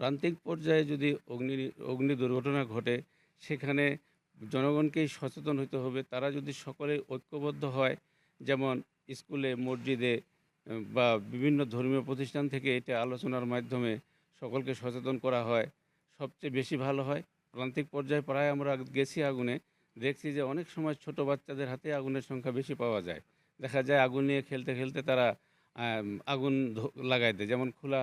প্রান্তিক পর্যায়ে যদি অগ্নি দুর্ঘটনা ঘটে, সেখানে জনগণকেই সচেতন হতে হবে। তারা যদি সকলে ঐক্যবদ্ধ হয়, যেমন স্কুলে, মসজিদে বা বিভিন্ন ধর্মীয় প্রতিষ্ঠান থেকে এটা আলোচনার মাধ্যমে সকলকে সচেতন করা হয়, সবচেয়ে বেশি ভালো হয়। প্রান্তিক পর্যায়ে প্রায় আমরা গেছি আগুনে, দেখছি যে অনেক সময় ছোট বাচ্চাদের হাতে আগুনের সংখ্যা বেশি পাওয়া যায়। দেখা যায় আগুন নিয়ে খেলতে খেলতে তারা আগুন লাগায় দেয়। যেমন খোলা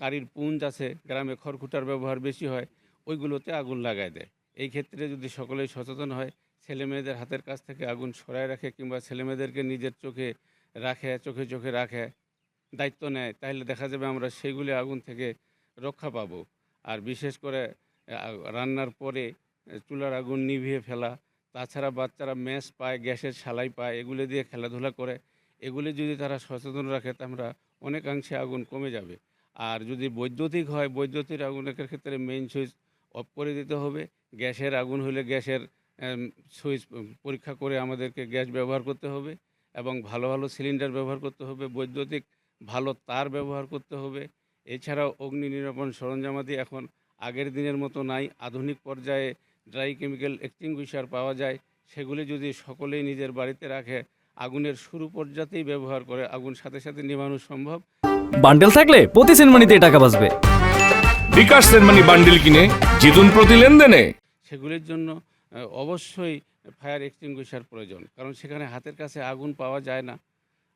কারির পুঞ্জ আছে, গ্রামে খড়কুটার ব্যবহার বেশি হয়, ওইগুলোতে আগুন লাগায় দেয়। এই ক্ষেত্রে যদি সকলেই সচেতন হয়, ছেলেমেয়েদের হাতের কাছ থেকে আগুন সরায় রাখে কিংবা ছেলেমেয়েদেরকে নিজের চোখে রাখে, চোখে চোখে রাখে, দায়িত্ব নেয়, তাহলে দেখা যাবে আমরা সেগুলি আগুন থেকে রক্ষা পাবো। আর বিশেষ করে রান্নার পরে চুলার আগুন নিভিয়ে ফেলা, তাছাড়া বাচ্চারা ম্যাচ পায়, গ্যাসের সালাই পায়, এগুলি দিয়ে খেলাধুলা করে, এগুলি যদি তারা সচেতন রাখে, তা আমরা অনেকাংশে আগুন কমে যাবে। আর যদি বৈদ্যুতিক হয়, বৈদ্যুতিক আগুনের ক্ষেত্রে মেইন সুইচ অফ করে দিতে হবে। গ্যাসের আগুন হলে গ্যাসের সুইচ পরীক্ষা করে আমাদেরকে গ্যাস ব্যবহার করতে হবে এবং ভালো ভালো সিলিন্ডার ব্যবহার করতে হবে। বৈদ্যুতিক ভালো তার ব্যবহার করতে হবে। এছাড়াও অগ্নি নির্বাপন সরঞ্জামাদি এখন আগের দিনের মতো নাই। আধুনিক পর্যায়ে ড্রাই কেমিক্যাল এক্সটিংগুইশার পাওয়া যায়। সেগুলি যদি সকলেই নিজের বাড়িতে রাখে, আগুনের শুরু পর্যাতেই ব্যবহার করে, আগুন সাথে সাথে নেভানো সম্ভব। বান্ডেল থাকলে প্রতি সেনমানিতে টাকা বাঁচবে। বিকাশ সেনমানি বান্ডিল কিনে জিতুন প্রতি লেনদেনে। সেগুলির জন্য অবশ্যই ফায়ার এক্সটিংগুইশার প্রয়োজন, কারণ সেখানে হাতের কাছে আগুন পাওয়া যায় না।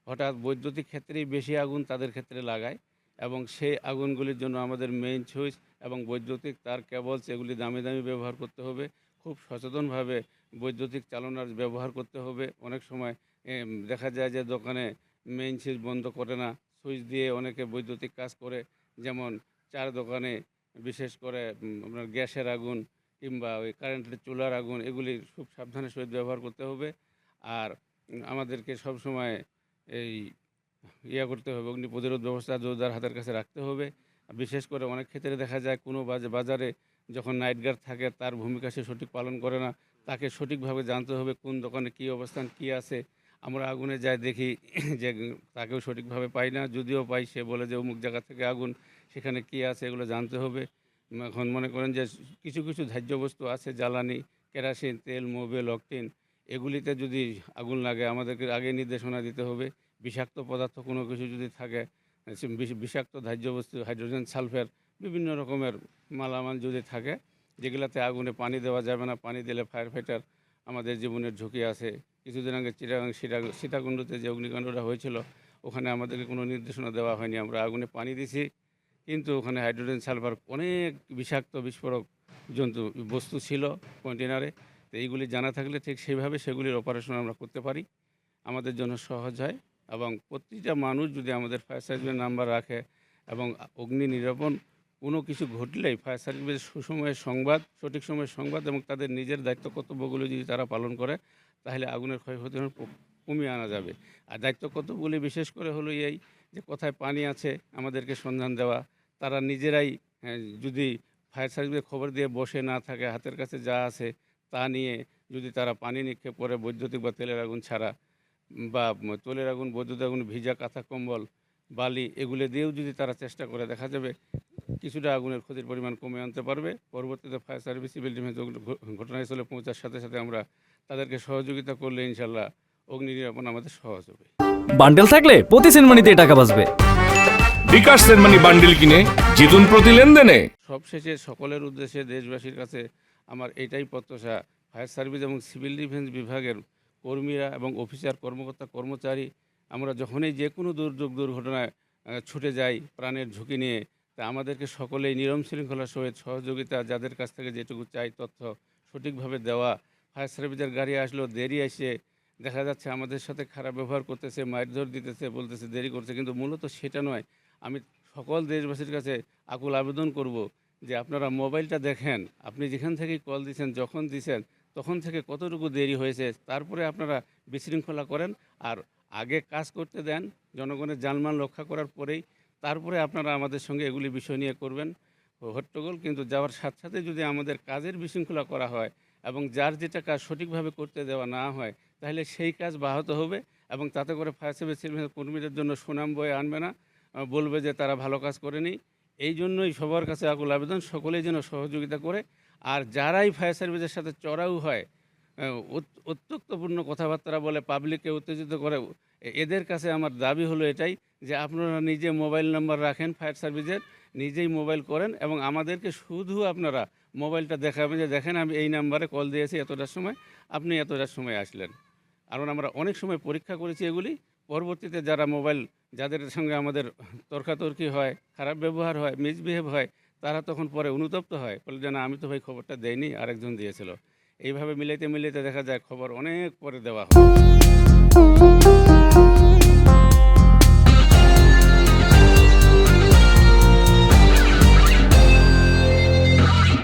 হঠাৎ বৈদ্যুতিক ক্ষেত্রেই বেশি আগুন তাদের ক্ষেত্রে লাগায় এবং সেই আগুনগুলির জন্য আমাদের মেইন সুইচ এবং বৈদ্যুতিক তার, কেবলস এগুলি দামি দামি ব্যবহার করতে হবে। খুব সচেতনভাবে বৈদ্যুতিক চালনার ব্যবহার করতে হবে। অনেক সময় দেখা যায় যে দোকানে মেইন সুইচ বন্ধ করে না, সুইচ দিয়ে অনেকে বৈদ্যুতিক কাজ করে। যেমন চার দোকানে বিশেষ করে আপনার গ্যাসের আগুন কিংবা ওই কারেন্টের চুলার আগুন, এগুলি খুব সাবধানের সহিত ব্যবহার করতে হবে। আর আমাদেরকে সবসময় এই করতে হবে, অগ্নি প্রতিরোধ ব্যবস্থা জোরদার হাতের কাছে রাখতে হবে। বিশেষ করে অনেক ক্ষেত্রে দেখা যায় কোনো বাজারে যখন নাইট গার্ড থাকে, তার ভূমিকা সে সঠিক পালন করে না। তাকে সঠিকভাবে জানতে হবে কোন দোকানে কী অবস্থান কী আছে। আমরা আগুনে যাই দেখি যে তাকেও সঠিকভাবে পাই না, যদিও পাই সে বলে যে অমুক জায়গা থেকে আগুন, সেখানে কী আছে এগুলো জানতে হবে। এখন মনে করেন যে কিছু কিছু ধার্য বস্তু আছে, জ্বালানি, কেরাসিন তেল, মোবিল, অকটিন, এগুলিতে যদি আগুন লাগে আমাদেরকে আগে নির্দেশনা দিতে হবে। বিষাক্ত পদার্থ কোনো কিছু যদি থাকে, বিষাক্ত ধার্য বস্তু, হাইড্রোজেন সালফার, বিভিন্ন রকমের মালামাল যদি থাকে, যেগুলাতে আগুনে পানি দেওয়া যাবে না। পানি দিলে ফায়ার ফাইটার আমাদের জীবনের ঝুঁকি আছে। কিছুদিন আগে চিটাগাং সীতাকুণ্ডতে যে অগ্নিকাণ্ডটা হয়েছিল, ওখানে আমাদেরকে কোনো নির্দেশনা দেওয়া হয়নি। আমরা আগুনে পানি দিছি, কিন্তু ওখানে হাইড্রোজেন সালফার অনেক বিষাক্ত বিস্ফোরক বস্তু ছিল কন্টেনারে। তো এইগুলি জানা থাকলে ঠিক সেইভাবে সেগুলির অপারেশন আমরা করতে পারি, আমাদের জন্য সহজ হয়। এবং প্রতিটা মানুষ যদি আমাদের ফায়ার সার্ভিসের নাম্বার রাখে এবং অগ্নি নিরাপণ কোনো কিছু ঘটলেই ফায়ার সার্ভিসের সুসময়ের সংবাদ, সঠিক সময়ের সংবাদ এবং তাদের নিজের দায়িত্ব কর্তব্যগুলি যদি তারা পালন করে, তাহলে আগুনের ক্ষয়ক্ষতি কমিয়ে আনা যাবে। আর দায়িত্ব কর্তব্যগুলি বিশেষ করে হলো এই যে কোথায় পানি আছে আমাদেরকে সন্ধান দেওয়া। তারা নিজেরাই যদি ফায়ার সার্ভিসে খবর দিয়ে বসে না থাকে, হাতের কাছে যা আছে তা নিয়ে যদি তারা পানি নিক্ষেপ করে, বৈদ্যুতিক বা তেলের আগুন ছাড়া, বা তেলের আগুন, বৈদ্যুতিক আগুন, ভিজা কাঁথা, কম্বল, বালি, এগুলো দিয়েও যদি তারা চেষ্টা করে, দেখা যাবে কিছুটা আগুনের ক্ষতির পরিমাণ কমে আনতে পারবে। পরবর্তীতে ফায়ার সার্ভিস, সিভিল ডিফেন্স ঘটনাস্থলে পৌঁছার সাথে সাথে আমরা তাদেরকে সহযোগিতা করলে ইনশাল্লাহ অগ্নি নিরাপণ আমাদের সহজ হবে। বান্ডেল থাকলে প্রতি সেনমানিতে টাকা বাঁচবে। বিকাশ সেনমানি বান্ডিল কিনে জিতুন প্রতি লেনদেনে। সবশেষে সকলের উদ্দেশ্যে দেশবাসীর কাছে আমার এটাই প্রত্যাশা, ফায়ার সার্ভিস এবং সিভিল ডিফেন্স বিভাগের কর্মীরা এবং অফিসার, কর্মকর্তা, কর্মচারী, আমরা যখনই যে কোনো দুর্যোগ দুর্ঘটনায় ছুটে যাই প্রাণের ঝুঁকি নিয়ে, তা আমাদেরকে সকলেই নিয়ম শৃঙ্খলার সহিত সহযোগিতা, যাদের কাছ থেকে যেটুকু চাই তথ্য সঠিকভাবে দেওয়া। ফায়ার সার্ভিসের গাড়ি আসলেও দেরি আসে, দেখা যাচ্ছে আমাদের সাথে খারাপ ব্যবহার করতেছে, মারধর দিতেছে, বলতেছে দেরি করছে, কিন্তু মূলত সেটা নয়। আমি সকল দেশবাসীর কাছে আকুল আবেদন করব যে আপনারা মোবাইলটা দেখেন, আপনি যেখান থেকেই কল দিচ্ছেন, যখন দিচ্ছেন তখন থেকে কতটুকু দেরি হয়েছে, তারপরে আপনারা বিশৃঙ্খলা করেন। আর আগে কাজ করতে দেন, জনগণের জানমাল রক্ষা করার পরেই তারপরে আপনারা আমাদের সঙ্গে এগুলি বিষয় নিয়ে করবেন হট্টগোল। কিন্তু যাওয়ার সাথে সাথে যদি আমাদের কাজের বিশৃঙ্খলা করা হয় এবং যার যেটা কাজ সঠিকভাবে করতে দেওয়া না হয়, তাহলে সেই কাজ ব্যাহত হবে এবং তাতে করে ফায়ার সার্ভিস কর্মীদের জন্য সুনাম বয়ে আনবে না, বলবে যে তারা ভালো কাজ করেনি। এই জন্যই সবার কাছে আকুল আবেদন, সকলেই যেন সহযোগিতা করে। আর যারাই ফায়ার সার্ভিসের সাথে চড়াও হয়, অত্যুক্তপূর্ণ কথাবার্তা বলে, পাবলিককে উত্তেজিত করে, এদের কাছে আমার দাবি হলো এটাই যে আপনারা নিজে মোবাইল নাম্বার রাখেন ফায়ার সার্ভিসের, নিজেই মোবাইল করেন এবং আমাদেরকে শুধু আপনারা মোবাইলটা দেখাবেন যে দেখেন আমি এই নাম্বারে কল দিয়েছি এতটার সময়, আপনি এতটার সময় আসলেন। কারণ আমরা অনেক সময় পরীক্ষা করেছি এগুলি, পরবর্তীতে যারা মোবাইল, যাদের সঙ্গে আমাদের তর্কাতর্কি হয়, খারাপ ব্যবহার হয়, মিসবিহেভ হয়, তারা তখন পরে অনুতপ্ত হয়, বলে যে না আমি তো ভাই খবরটা দেইনি, আরেকজন দিয়েছিল। এইভাবে মিলাইতে মিলাইতে দেখা যায় খবর অনেক পরে দেওয়া হয়।